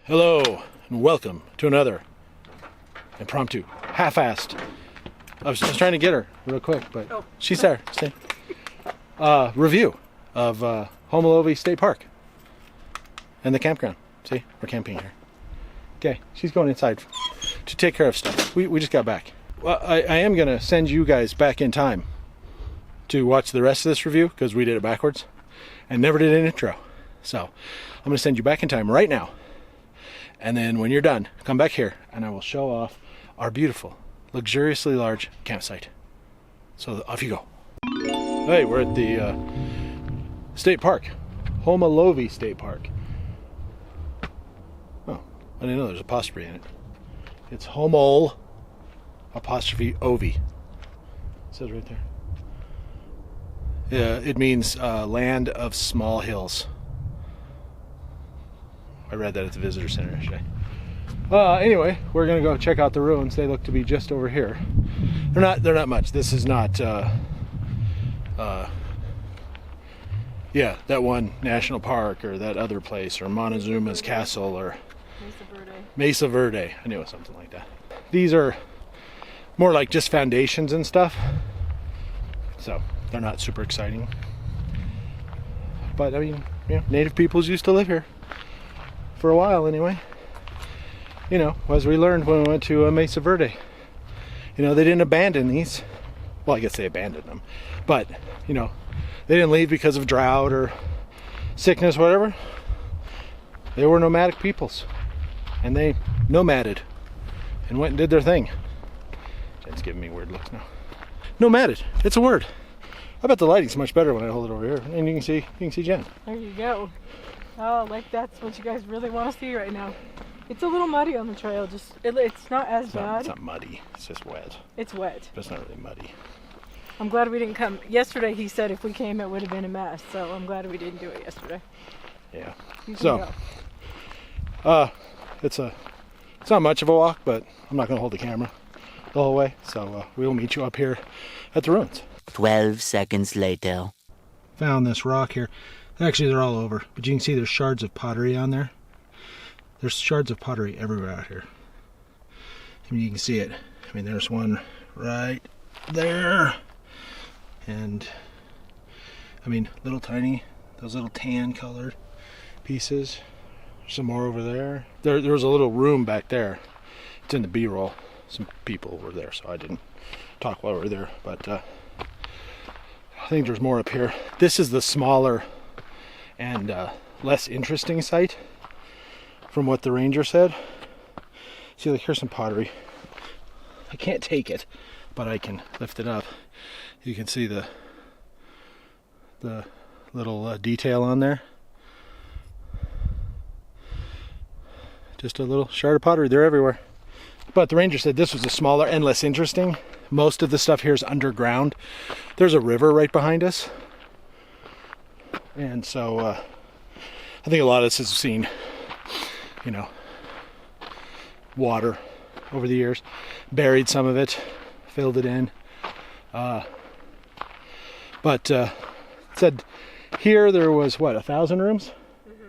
Hello and welcome to another impromptu, half-assed. I was just trying to get her real quick, but she's there. Review of Homolovi State Park and the campground. See, we're camping here. Okay, she's going inside to take care of stuff. We just got back. Well, I am gonna send you guys back in time to watch the rest of this review because we did it backwards and never did an intro. So I'm gonna send you back in time right now. And then when you're done, come back here and I will show off our beautiful, luxuriously large campsite. So off you go. Hey, we're at the state park, Homolovi State Park. Oh, I didn't know there's an apostrophe in it. It's Homol apostrophe Ovi. It says right there. Yeah, it means land of small hills. I read that at the visitor center yesterday. Anyway, we're gonna go check out the ruins. They look to be just over here. They're not much. This is not yeah, that one national park or that other place or Montezuma's Castle or Mesa Verde. I knew it was something like that. These are more like just foundations and stuff. So they're not super exciting. But I mean, yeah, native peoples used to live here. For a while anyway. You know, as we learned when we went to Mesa Verde, you know, they didn't abandon these. Well, I guess they abandoned them, but you know, they didn't leave because of drought or sickness, whatever. They were nomadic peoples, and they nomaded and went and did their thing. Jen's giving me weird looks now. Nomaded, it's a word. I bet the lighting's much better when I hold it over here, and you can see Jen. There you go. Oh, like that's what you guys really want to see right now. It's a little muddy on the trail. Just it's not as bad. It's not muddy. It's just wet. It's wet. But it's not really muddy. I'm glad we didn't come. Yesterday he said if we came it would have been a mess. So I'm glad we didn't do it yesterday. Yeah. So, it's not much of a walk, but I'm not going to hold the camera the whole way. So we'll meet you up here at the ruins. 12 seconds later. Found this rock here. Actually, they're all over, but you can see there's shards of pottery on there. There's shards of pottery everywhere out here. I mean, you can see it. I mean, there's one right there. And, I mean, little tiny, those little tan colored pieces. Some more over there. There was a little room back there. It's in the B-roll. Some people were there, so I didn't talk while we were there. But I think there's more up here. This is the smaller and less interesting site from what the ranger said. See, like, here's some pottery. I can't take it, but I can lift it up. You can see the little detail on there. Just a little shard of pottery. They're everywhere. But the ranger said this was a smaller and less interesting. Most of the stuff here is underground. There's a river right behind us. And so I think a lot of us has seen, you know, water over the years, buried some of it, filled it in. But said here there was what, 1,000 rooms? Mm-hmm.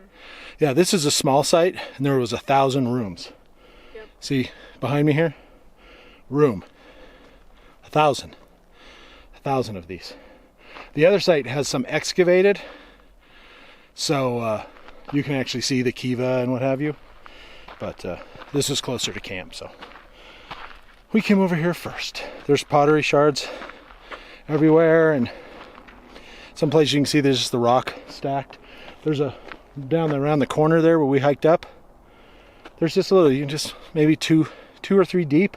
Yeah, this is a small site, and there was 1,000 rooms. Yep. See behind me here, room, 1,000 of these. The other site has some excavated. So you can actually see the kiva and what have you. But this is closer to camp, so we came over here first. There's pottery shards everywhere, and some places you can see there's just the rock stacked. There's a down around the corner there where we hiked up. There's just a little, you can just maybe two or three deep,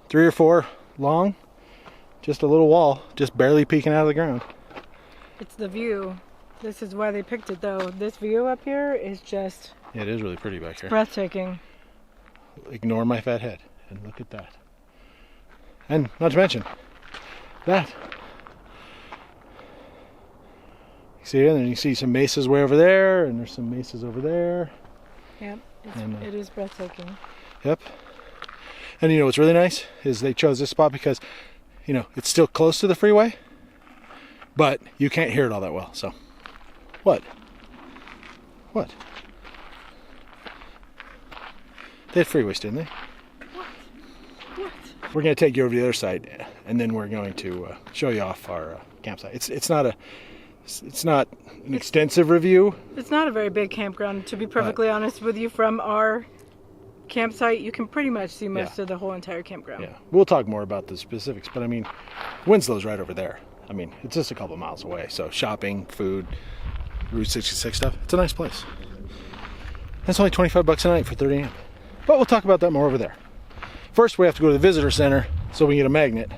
3 or 4 long, just a little wall, just barely peeking out of the ground. It's the view. This is why they picked it, though. This view up here is just... Yeah, it is really pretty back here. Breathtaking. Ignore my fat head and look at that. And not to mention that. You see it? And then you see some mesas way over there, and there's some mesas over there. Yep, it is breathtaking. Yep. And you know what's really nice is they chose this spot because, you know, it's still close to the freeway, but you can't hear it all that well, so... What? They had freeways, didn't they? What? We're going to take you over to the other side, and then we're going to show you off our campsite. It's not an extensive review. It's not a very big campground, to be perfectly honest with you. From our campsite, you can pretty much see most of the whole entire campground. Yeah, we'll talk more about the specifics, but I mean, Winslow's right over there. I mean, it's just a couple miles away, so shopping, food, Route 66 stuff, it's a nice place. That's only $25 a night for 30 amp. But we'll talk about that more over there. First, we have to go to the visitor center so we can get a magnet.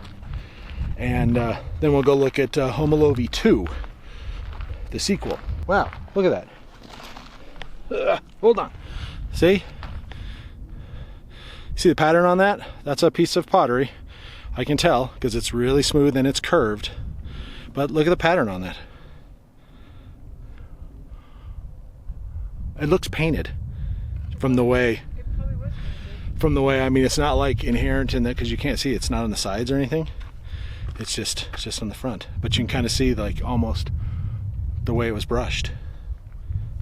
And then we'll go look at Homolovi 2, the sequel. Wow, look at that. Hold on. See the pattern on that? That's a piece of pottery. I can tell because it's really smooth and it's curved. But look at the pattern on that. It looks painted from the way. I mean, it's not like inherent in that because you can't see it's not on the sides or anything. It's just on the front. But you can kind of see like almost the way it was brushed.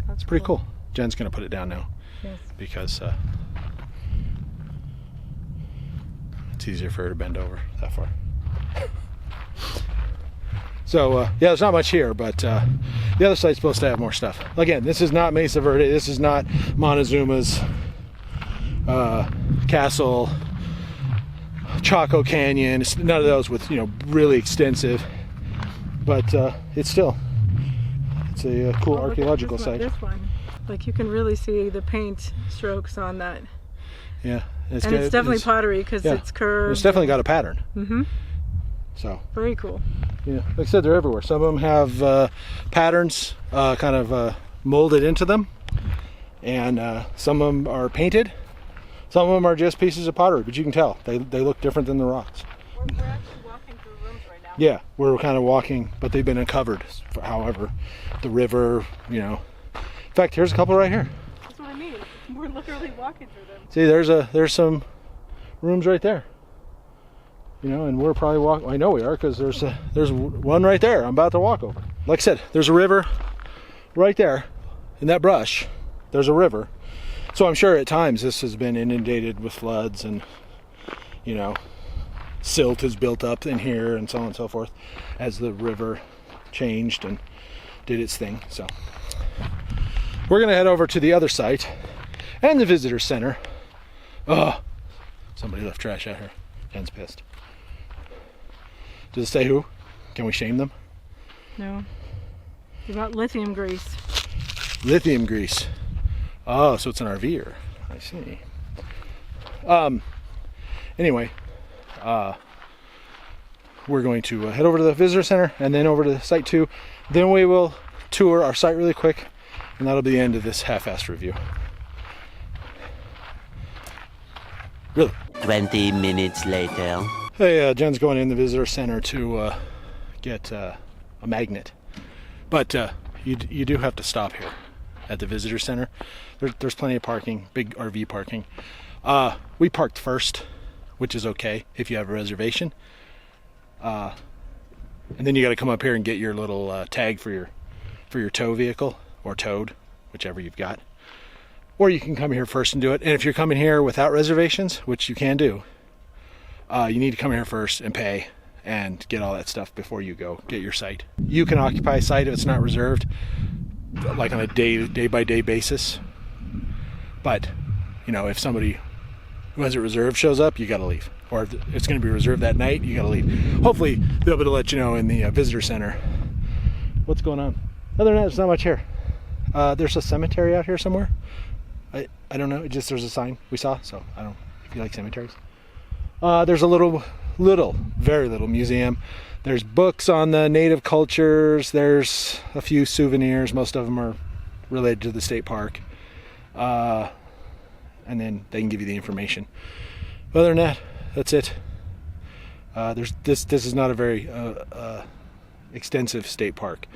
That's pretty cool. Jen's gonna put it down now. Yes. Because it's easier for her to bend over that far. So yeah, there's not much here, but the other side's supposed to have more stuff. Again, this is not Mesa Verde. This is not Montezuma's castle, Chaco Canyon. It's none of those with really extensive, but it's a cool archaeological site. This one, like you can really see the paint strokes on that. Yeah, it's definitely pottery because it's curved. It's definitely got a pattern. Mm-hmm. So very cool. Yeah, like I said, they're everywhere. Some of them have patterns kind of molded into them, and some of them are painted. Some of them are just pieces of pottery, but you can tell they look different than the rocks. We're actually walking through rooms right now. Yeah, we're kind of walking, but they've been uncovered. However, the river, In fact, here's a couple right here. That's what I mean. We're literally walking through them. See, there's some rooms right there. And we're probably walking. I know we are because there's one right there. I'm about to walk over. Like I said, there's a river right there in that brush. There's a river. So I'm sure at times this has been inundated with floods and, silt has built up in here and so on and so forth as the river changed and did its thing. So we're going to head over to the other site and the visitor center. Oh, somebody left trash out here. Jen's pissed. Does it say who? Can we shame them? No. It's about lithium grease. Lithium grease. Oh, so it's an RVer. I see. Anyway, we're going to head over to the visitor center and then over to Site 2. Then we will tour our site really quick, and that'll be the end of this half-assed review. Really? 20 minutes later. Hey, Jen's going in the visitor center to get a magnet. But you do have to stop here at the visitor center. There's plenty of parking, big RV parking. We parked first, which is okay if you have a reservation. And then you got to come up here and get your little tag for your tow vehicle or towed, whichever you've got. Or you can come here first and do it. And if you're coming here without reservations, which you can do, you need to come here first and pay and get all that stuff before you go get your site. You can occupy a site if it's not reserved, like on a day by day basis. But if somebody who has it reserved shows up, you got to leave. Or if it's going to be reserved that night, you got to leave. Hopefully they'll be able to let you know in the visitor center what's going on. Other than that, there's not much here. There's a cemetery out here somewhere. I don't know. There's a sign we saw, so I don't know if you like cemeteries. There's a very little museum. There's books on the native cultures. There's a few souvenirs. Most of them are related to the state park. And then they can give you the information. Other than that, that's it. This is not a very extensive state park.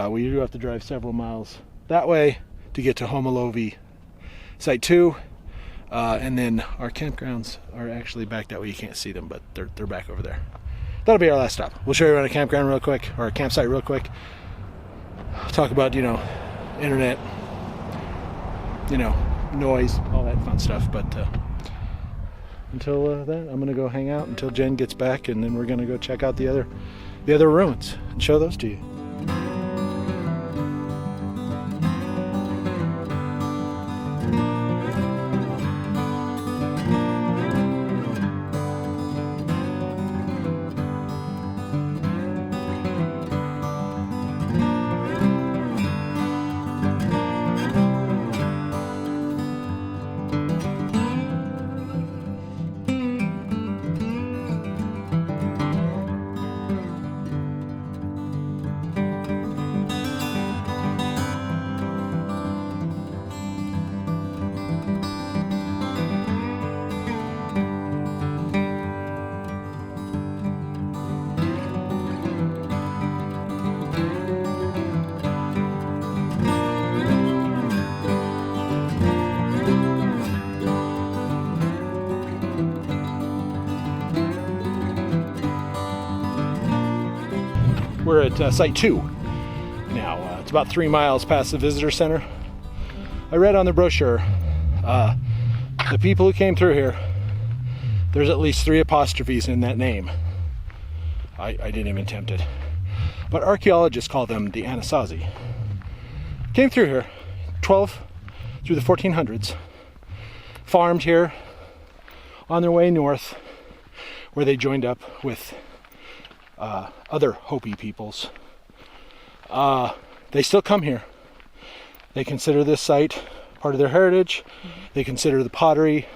We do have to drive several miles that way to get to Homolovi Site 2. And then our campgrounds are actually back that way. You can't see them, but they're back over there. That'll be our last stop. We'll show you around a campground real quick, or a campsite real quick. Talk about, internet, noise, all that fun stuff. But until then, I'm gonna go hang out until Jen gets back, and then we're gonna go check out the other ruins and show those to you. We're at Site 2 now. It's about 3 miles past the visitor center. I read on the brochure, the people who came through here, there's at least 3 apostrophes in that name. I didn't even attempt it. But archaeologists call them the Anasazi. Came through here, 12 through the 1400s, farmed here on their way north, where they joined up with other Hopi peoples. They still come here. They consider this site part of their heritage. They consider the pottery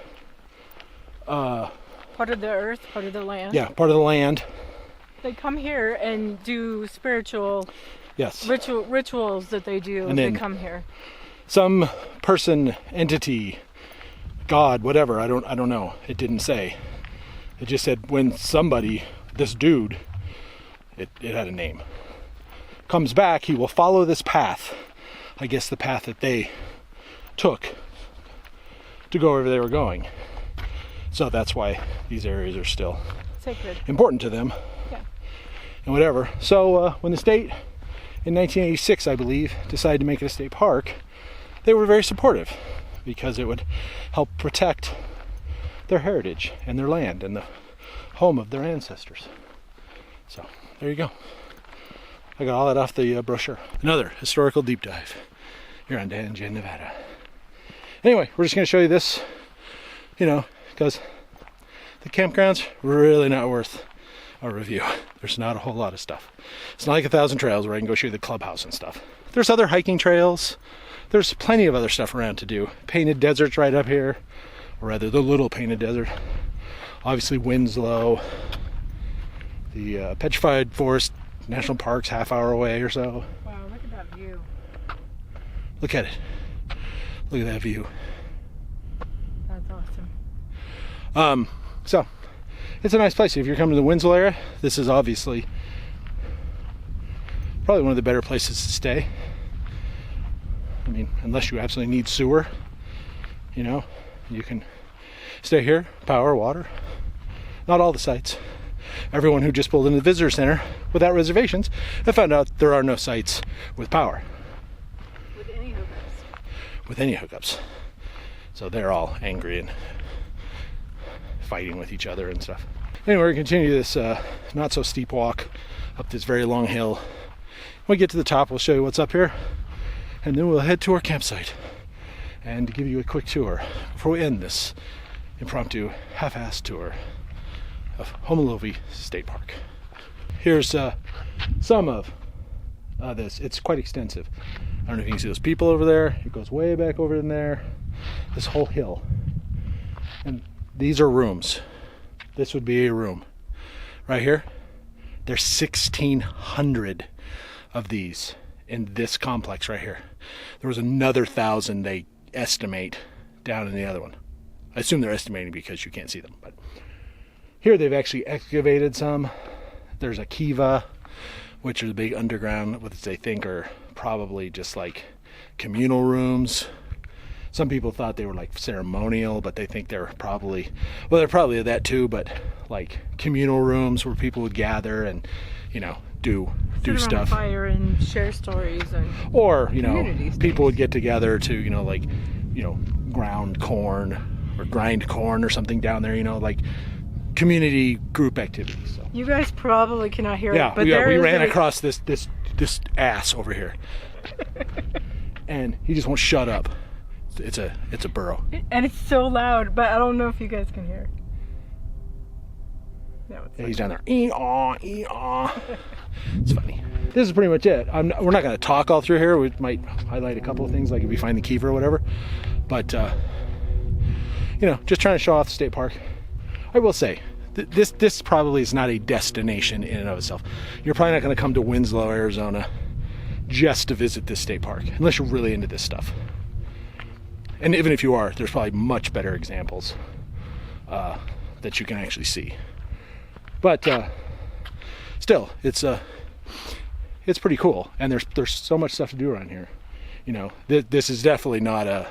part of the earth, part of the land. Yeah, part of the land. They come here and do spiritual rituals that they do. And they come here. Some person, entity, God, whatever, I don't know. It didn't say. It just said when somebody, this dude, it had a name, comes back, he will follow this path. I guess the path that they took to go wherever they were going. So that's why these areas are still sacred, important to them. Yeah. And whatever. So when the state, in 1986, I believe, decided to make it a state park, they were very supportive because it would help protect their heritage and their land and the home of their ancestors. So there you go. I got all that off the brochure. Another historical deep dive here on Dan Jen, Nevada. Anyway, we're just going to show you this, because the campground's really not worth a review. There's not a whole lot of stuff. It's not like 1,000 Trails where I can go show you the clubhouse and stuff. There's other hiking trails. There's plenty of other stuff around to do. Painted Desert's right up here, or rather the Little Painted Desert. Obviously Winslow. The Petrified Forest National Park's half-hour away or so. Wow, look at that view. Look at it. Look at that view. That's awesome. So, it's a nice place. If you're coming to the Winslow area, this is obviously probably one of the better places to stay. I mean, unless you absolutely need sewer, you can stay here, power, water. Not all the sites. Everyone who just pulled into the visitor center without reservations have found out there are no sites with power. With any hookups. So they're all angry and fighting with each other and stuff. Anyway, we're going to continue this not so steep walk up this very long hill. When we get to the top, we'll show you what's up here, and then we'll head to our campsite and give you a quick tour before we end this impromptu half-assed tour of Homolovi State Park. Here's some of this. It's quite extensive. I don't know if you can see those people over there. It goes way back over in there. This whole hill. And these are rooms. This would be a room. Right here, there's 1,600 of these in this complex right here. There was another 1,000 they estimate down in the other one. I assume they're estimating because you can't see them, but here they've actually excavated some. There's a kiva, which are the big underground, what they think are probably just like communal rooms. Some people thought they were like ceremonial, but they think they're probably, well, they're probably that too, but like communal rooms where people would gather and, do Sit around stuff. a fire and share stories and or, community people would get together to, ground corn or grind corn or something down there, you know, like community group activities. So. You guys probably cannot hear Yeah, it, but we there ran is across this ass over here. And he just won't shut up. It's a burro. and it's so loud, but I don't know if you guys can hear. No, it's Yeah, he's down there. Ee-aw, ee-aw. It's funny. This is pretty much it. We're not going to talk all through here. We might highlight a couple of things, like if we find the Kiva or whatever. But, you know, just trying to show off the state park. I will say, this probably is not a destination in and of itself. You're probably not going to come to Winslow, Arizona, just to visit this state park, unless you're really into this stuff. And even if you are, there's probably much better examples that you can actually see. But still, it's pretty cool, and there's so much stuff to do around here. You know, this is definitely not a,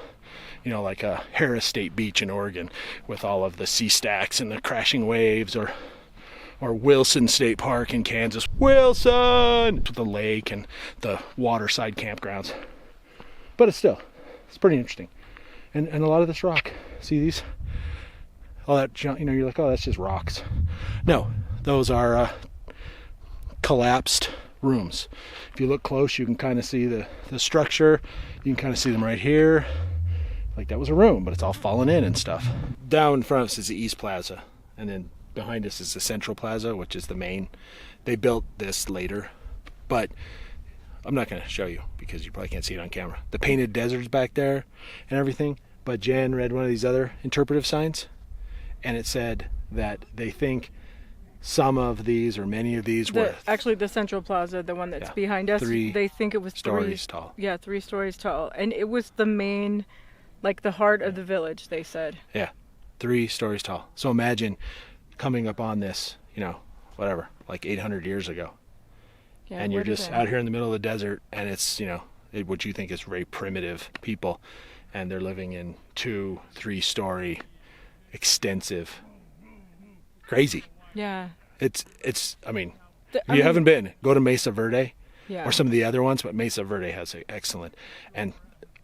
you know, like a Harris State Beach in Oregon with all of the sea stacks and the crashing waves, or Wilson State Park in Kansas. Wilson! With the lake and the waterside campgrounds. But it's pretty interesting. And a lot of this rock, see these? All that junk, you know, you're like, oh, that's just rocks. No, those are collapsed rooms. If you look close, you can kind of see the structure. You can kind of see them right here. Like that was a room, but it's all fallen in and stuff. Down in front of us is the East Plaza, and then behind us is the Central Plaza, which is the main. They built this later, but I'm not going to show you because you probably can't see it on camera. The painted deserts back there and everything, but Jen read one of these other interpretive signs, and it said that they think some of these or many of these were actually the Central Plaza, the one that's behind us. They think it was 3 stories tall. Yeah, 3 stories tall, and it was the main, like the heart of the village. They said. Yeah, 3 stories tall. So imagine coming up on this, you know, whatever, like 800 years ago, Yeah, and you're just out here in the middle of the desert, and it's, you know, what you think is very primitive people, and they're living in 2-3 story extensive, crazy. Yeah. It's I mean, if you haven't been, go to Mesa Verde, Yeah. or some of the other ones, but Mesa Verde has excellent. And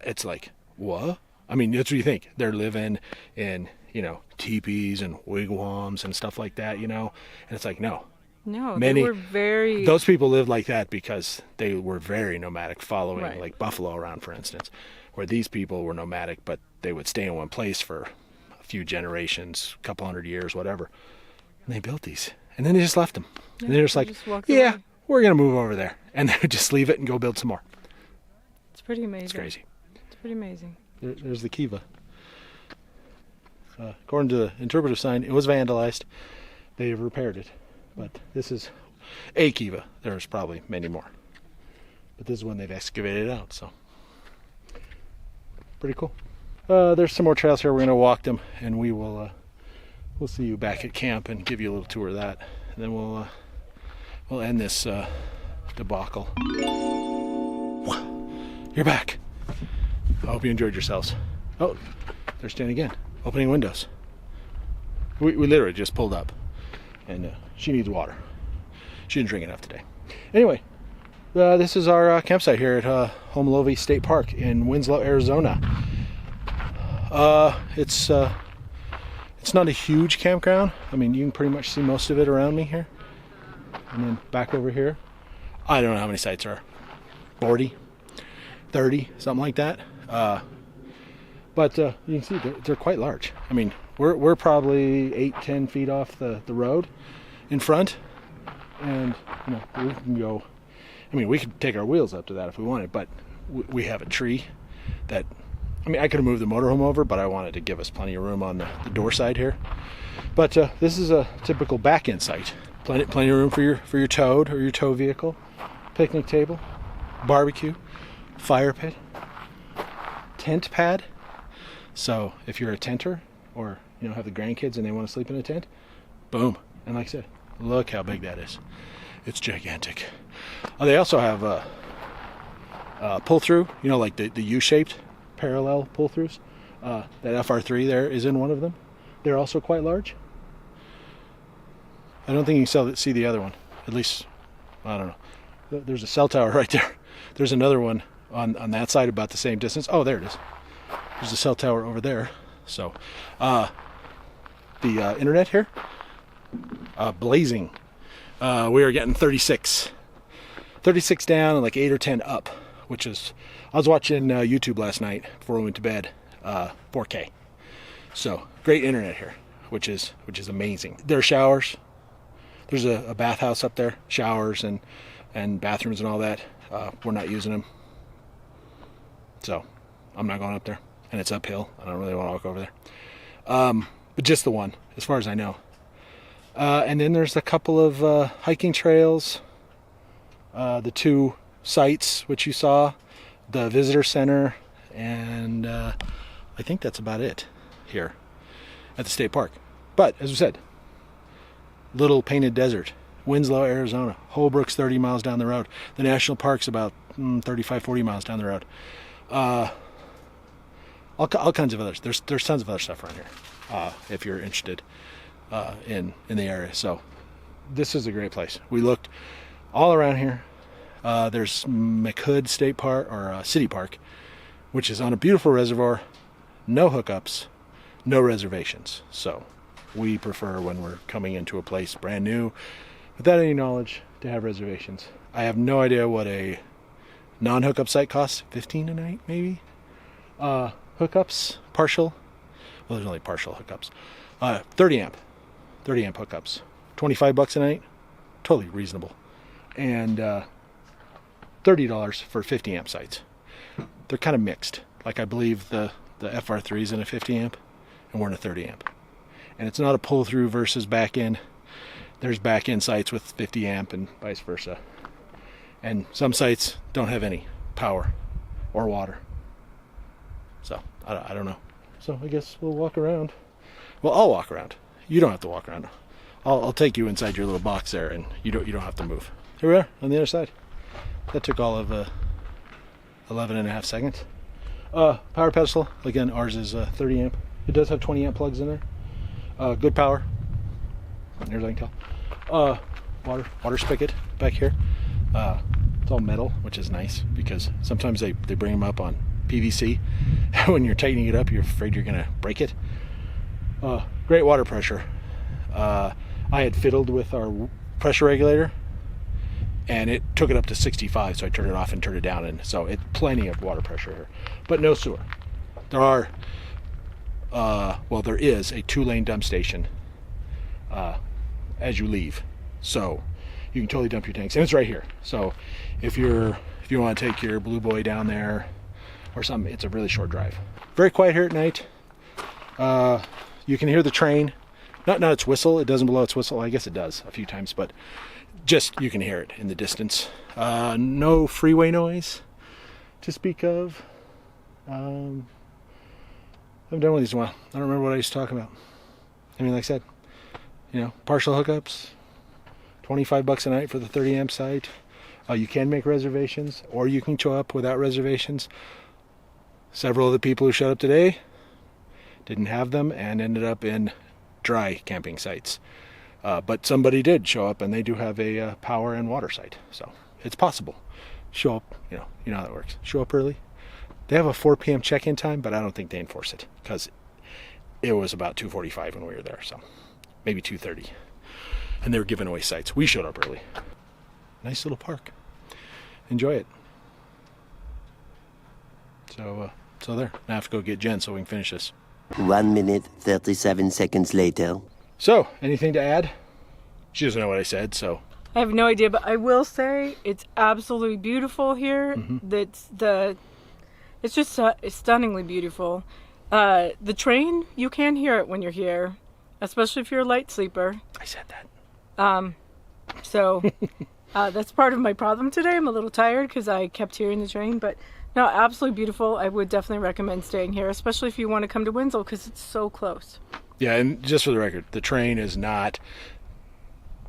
it's like, what? I mean, that's what you think. They're living in, you know, teepees and wigwams and stuff like that, you know? And it's like, no. No, Many, they were very... Those people lived like that because they were very nomadic, following Right. like buffalo around, for instance, where these people were nomadic, but they would stay in one place for a few generations, a couple hundred years, whatever. And they built these. And then they just left them. Yeah, and they're just they like, just walked yeah, away. we're going to move over there. And they would just leave it and go build some more. It's pretty amazing. It's crazy. It's pretty amazing. There's the Kiva. According to the interpretive sign, it was vandalized. They've repaired it. But this is a Kiva. There's probably many more. But this is when they've excavated it out, so. Pretty cool. There's some more trails here. We're going to walk them, and we will we'll see you back at camp and give you a little tour of that. And then we'll end this debacle. You're back. I hope you enjoyed yourselves. Oh, there's Jen again, opening windows. We literally just pulled up, and she needs water. She didn't drink enough today. Anyway, this is our campsite here at Homolovi State Park in Winslow, Arizona. It's not a huge campground. I mean, you can pretty much see most of it around me here. And then back over here, I don't know how many sites there are. 40, 30, something like that. But you can see they're quite large. I mean, we're probably 8-10 feet off the road in front, and you know, we can go. I mean, we could take our wheels up to that if we wanted, but we have a tree that. I mean, I could have moved the motorhome over, but I wanted to give us plenty of room on the door side here. But this is a typical back-end site. Plenty of room for your towed or your tow vehicle, picnic table, barbecue, fire pit, tent pad. So if you're a tenter, or you know, have the grandkids and they want to sleep in a tent, boom. And like I said, look how big that is. It's gigantic. They also have a pull-through, you know, like the U-shaped parallel pull-throughs. That FR3 there is in one of them. They're also quite large. I don't think you can see the other one. At least, I don't know. There's a cell tower right there. There's another one on that side about the same distance. Oh, there it is. There's a cell tower over there. So, the internet here, blazing. We are getting 36 down and like 8 or 10 up, which is, I was watching YouTube last night before we went to bed, 4K. So great internet here, which is amazing. There are showers. There's a bathhouse up there, showers and bathrooms and all that. We're not using them, so I'm not going up there, and it's uphill. I don't really want to walk over there. But just the one, as far as I know. And then there's a couple of hiking trails. The 2 sites which you saw, the visitor center, and I think that's about it here at the state park. But as we said, Little Painted Desert, Winslow, Arizona. Holbrook's 30 miles down the road. The national park's about 35-40 miles down the road. All kinds of others. There's tons of other stuff around here if you're interested in the area. So this is a great place. We looked all around here. There's McHood State Park, or City Park, which is on a beautiful reservoir, no hookups, no reservations. So we prefer, when we're coming into a place brand new without any knowledge, to have reservations. I have no idea what a non-hookup site costs. $15 a night, maybe. Hookups, partial. Well, there's only partial hookups. 30 amp hookups. $25 a night, totally reasonable. And $30 for 50 amp sites. They're kind of mixed. Like, I believe the FR3 is in a 50 amp, and we're in a 30 amp. And it's not a pull through versus back in. There's back in sites with 50 amp and vice versa. And some sites don't have any power or water. So I don't know. So I guess we'll walk around. Well, I'll walk around. You don't have to walk around. I'll take you inside your little box there, and you don't have to move. Here we are on the other side. That took all of 11 and a half seconds. Power pedestal, again, ours is 30 amp. It does have 20 amp plugs in there. Good power, near as I can tell. Water spigot back here. It's all metal, which is nice, because sometimes they bring them up on PVC. When you're tightening it up, you're afraid you're gonna break it. Great water pressure. I had fiddled with our pressure regulator, and it took it up to 65, so I turned it off and turned it down, and so it's plenty of water pressure here, but no sewer. There is a 2-lane dump station as you leave, so you can totally dump your tanks, and it's right here. So if you want to take your Blue Boy down there or something, it's a really short drive. Very quiet here at night. You can hear the train, not its whistle. It doesn't blow its whistle. I guess it does a few times, but just you can hear it in the distance. No freeway noise to speak of. I haven't done one of these in a while. I don't remember what I used to talk about. I mean, like I said, partial hookups, $25 a night for the 30 amp site. You can make reservations, or you can show up without reservations. Several of the people who showed up today didn't have them and ended up in dry camping sites. But somebody did show up, and they do have a power and water site. So it's possible. Show up, you know how that works. Show up early. They have a 4 p.m. check-in time, but I don't think they enforce it, because it was about 2:45 when we were there, so maybe 2:30. And they were giving away sites. We showed up early. Nice little park. Enjoy it. So there. Now I have to go get Jen so we can finish this. 1 minute, 37 seconds later. So, anything to add? She doesn't know what I said, so. I have no idea, but I will say it's absolutely beautiful here. Mm-hmm. It's just it's stunningly beautiful. The train, you can hear it when you're here, especially if you're a light sleeper. I said that. So that's part of my problem today. I'm a little tired because I kept hearing the train, but no, absolutely beautiful. I would definitely recommend staying here, especially if you want to come to Winslow, because it's so close. Yeah, and just for the record, the train is not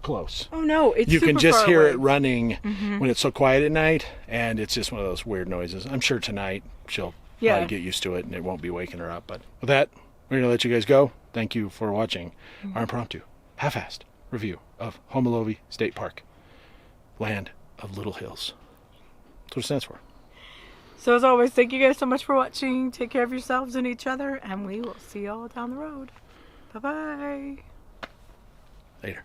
close. Oh no, it's you super can just far hear away. it running when it's so quiet at night, and it's just one of those weird noises. I'm sure tonight she'll probably get used to it, and it won't be waking her up. But with that, we're going to let you guys go. Thank you for watching our impromptu, half-assed review of Homolovi State Park, land of little hills. That's what it stands for. So as always, thank you guys so much for watching. Take care of yourselves and each other, and we will see you all down the road. Bye-bye. Later.